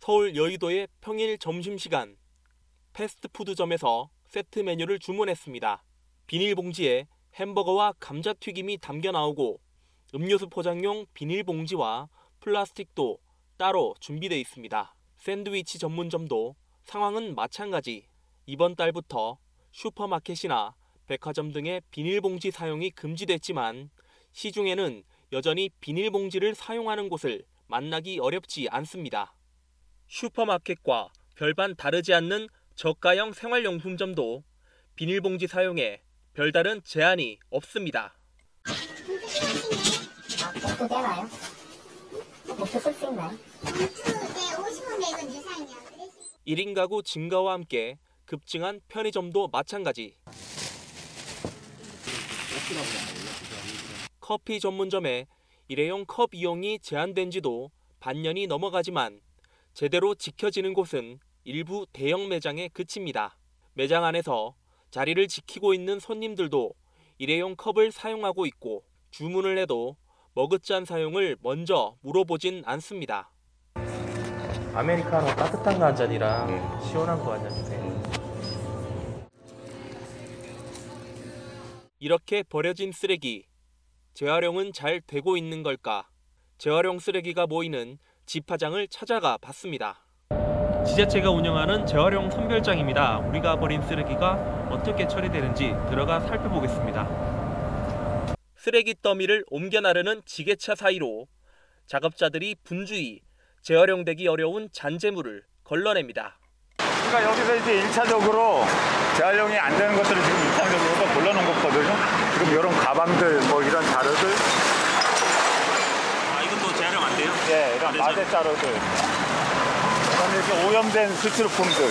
서울 여의도의 평일 점심시간, 패스트푸드점에서 세트 메뉴를 주문했습니다. 비닐봉지에 햄버거와 감자튀김이 담겨 나오고 음료수 포장용 비닐봉지와 플라스틱도 따로 준비되어 있습니다. 샌드위치 전문점도 상황은 마찬가지. 이번 달부터 슈퍼마켓이나 백화점 등의 비닐봉지 사용이 금지됐지만 시중에는 여전히 비닐봉지를 사용하는 곳을 만나기 어렵지 않습니다. 슈퍼마켓과 별반 다르지 않는 저가형 생활용품점도 비닐봉지 사용에 별다른 제한이 없습니다. 목도 되나요? 목도 쓸 수 있나요? 50원에 이건 유상이야. 1인 가구 증가와 함께 급증한 편의점도 마찬가지. 커피 전문점에 일회용 컵 이용이 제한된 지도 반년이 넘어가지만 제대로 지켜지는 곳은 일부 대형 매장에 그칩니다. 매장 안에서 자리를 지키고 있는 손님들도 일회용 컵을 사용하고 있고 주문을 해도 머그잔 사용을 먼저 물어보진 않습니다. 아메리카노 따뜻한 거 한 잔이랑 시원한 거 한 잔 주세요. 이렇게 버려진 쓰레기, 재활용은 잘 되고 있는 걸까? 재활용 쓰레기가 모이는 집화장을 찾아가 봤습니다. 지자체가 운영하는 재활용 선별장입니다. 우리가 버린 쓰레기가 어떻게 처리되는지 들어가 살펴보겠습니다. 쓰레기 더미를 옮겨 나르는 지게차 사이로 작업자들이 분주히 재활용되기 어려운 잔재물을 걸러냅니다. 그러니까 여기서 이제 1차적으로 재활용이 안 되는 것들을 지금 2차적으로 골라놓은 거거든요. 지금 이런 가방들, 뭐 이런 자루들. 아, 이것도 재활용 안 돼요? 예, 이런 마대 자루들. 그다음에 이렇게 오염된 수치로품들.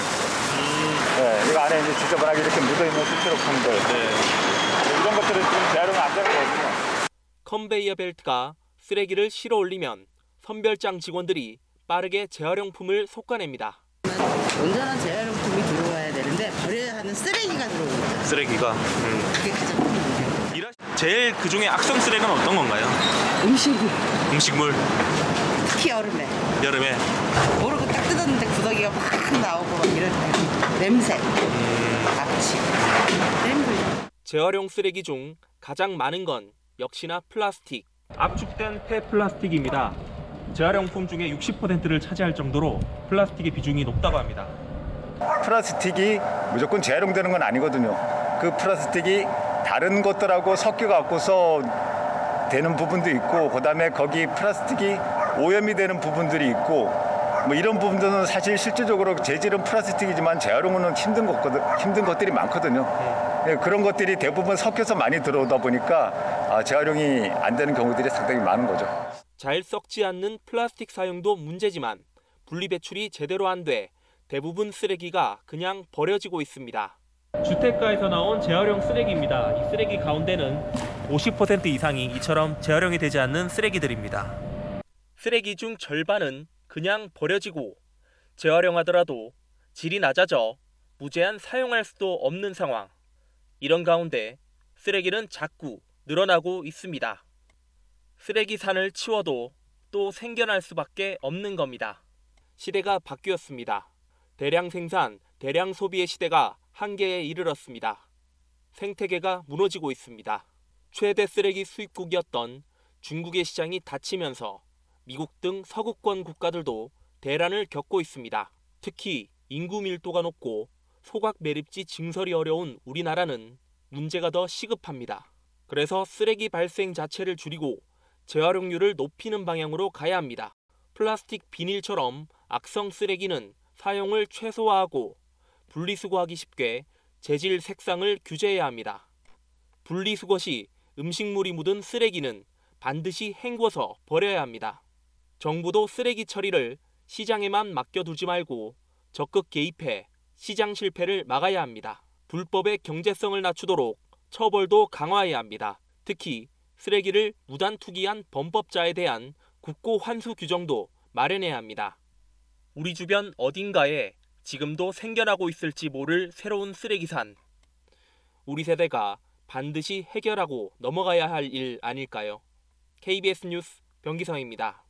예, 이거 안에 이제 지저분하게 이렇게 묻어있는 수치로품들. 이런 것들은 지금 재활용이 안 되는 거거든요. 컨베이어 벨트가 쓰레기를 실어 올리면 선별장 직원들이 빠르게 재활용품을 솎아냅니다. 온전한 재활용품이 들어와야 되는데 버려야 하는 쓰레기가 들어오는 거죠. 쓰레기가? 그게 가장 큰 문제예요. 제일 그중에 악성 쓰레기는 어떤 건가요? 음식물. 특히 여름에 여름에. 모르고 딱 뜯었는데 구더기가 막 나오고 막 이런 냄새, 악취, 냄새. 재활용 쓰레기 중 가장 많은 건 역시나 플라스틱. 압축된 폐플라스틱입니다. 재활용품 중에 60%를 차지할 정도로 플라스틱의 비중이 높다고 합니다. 플라스틱이 무조건 재활용되는 건 아니거든요. 그 플라스틱이 다른 것들하고 섞여갖고서 되는 부분도 있고, 그다음에 거기 플라스틱이 오염이 되는 부분들이 있고, 뭐 이런 부분들은 사실 실질적으로 재질은 플라스틱이지만 재활용은 힘든 것들이 많거든요. 예, 그런 것들이 대부분 섞여서 많이 들어오다 보니까 재활용이 안 되는 경우들이 상당히 많은 거죠. 잘 썩지 않는 플라스틱 사용도 문제지만 분리배출이 제대로 안 돼 대부분 쓰레기가 그냥 버려지고 있습니다. 주택가에서 나온 재활용 쓰레기입니다. 이 쓰레기 가운데는 50% 이상이 이처럼 재활용이 되지 않는 쓰레기들입니다. 쓰레기 중 절반은 그냥 버려지고 재활용하더라도 질이 낮아져 무제한 사용할 수도 없는 상황. 이런 가운데 쓰레기는 자꾸 늘어나고 있습니다. 쓰레기 산을 치워도 또 생겨날 수밖에 없는 겁니다. 시대가 바뀌었습니다. 대량 생산, 대량 소비의 시대가 한계에 이르렀습니다. 생태계가 무너지고 있습니다. 최대 쓰레기 수입국이었던 중국의 시장이 닫히면서 미국 등 서구권 국가들도 대란을 겪고 있습니다. 특히 인구 밀도가 높고 소각 매립지 증설이 어려운 우리나라는 문제가 더 시급합니다. 그래서 쓰레기 발생 자체를 줄이고 재활용률을 높이는 방향으로 가야 합니다. 플라스틱 비닐처럼 악성 쓰레기는 사용을 최소화하고 분리수거하기 쉽게 재질 색상을 규제해야 합니다. 분리수거 시 음식물이 묻은 쓰레기는 반드시 헹궈서 버려야 합니다. 정부도 쓰레기 처리를 시장에만 맡겨두지 말고 적극 개입해 시장 실패를 막아야 합니다. 불법의 경제성을 낮추도록 처벌도 강화해야 합니다. 특히 쓰레기를 무단 투기한 범법자에 대한 국고 환수 규정도 마련해야 합니다. 우리 주변 어딘가에 지금도 생겨나고 있을지 모를 새로운 쓰레기산. 우리 세대가 반드시 해결하고 넘어가야 할 일 아닐까요? KBS 뉴스 변기성입니다.